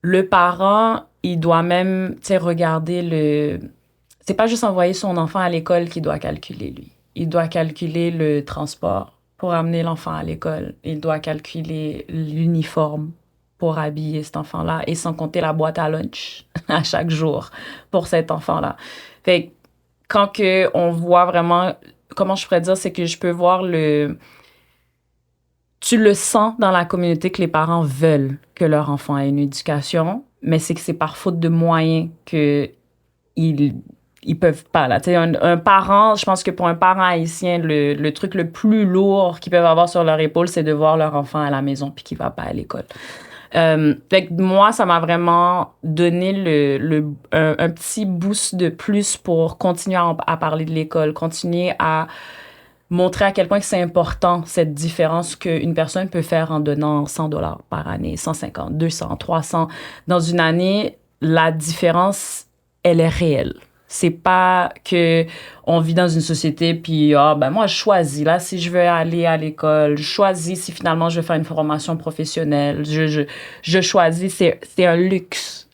le parent, il doit même, tu sais, regarder c'est pas juste envoyer son enfant à l'école qu'il doit calculer, lui. Il doit calculer le transport pour amener l'enfant à l'école. Il doit calculer l'uniforme pour habiller cet enfant-là et sans compter la boîte à lunch à chaque jour pour cet enfant-là. Fait que quand que on voit vraiment, comment je pourrais dire, c'est que je peux voir tu le sens dans la communauté que les parents veulent que leur enfant ait une éducation, mais c'est que c'est par faute de moyens que ils ils peuvent pas là. Tu sais, un parent, je pense que pour un parent haïtien, le truc le plus lourd qu'ils peuvent avoir sur leur épaule, c'est de voir leur enfant à la maison puis qu'il va pas à l'école. Fait que moi, ça m'a vraiment donné un petit boost de plus pour continuer à parler de l'école, continuer à montrer à quel point que c'est important, cette différence qu'une personne peut faire en donnant $100 par année, 150, 200, 300. Dans une année, la différence, elle est réelle. C'est pas que on vit dans une société puis ben moi je choisis là si je veux aller à l'école, je choisis si finalement je veux faire une formation professionnelle, je choisis c'est un luxe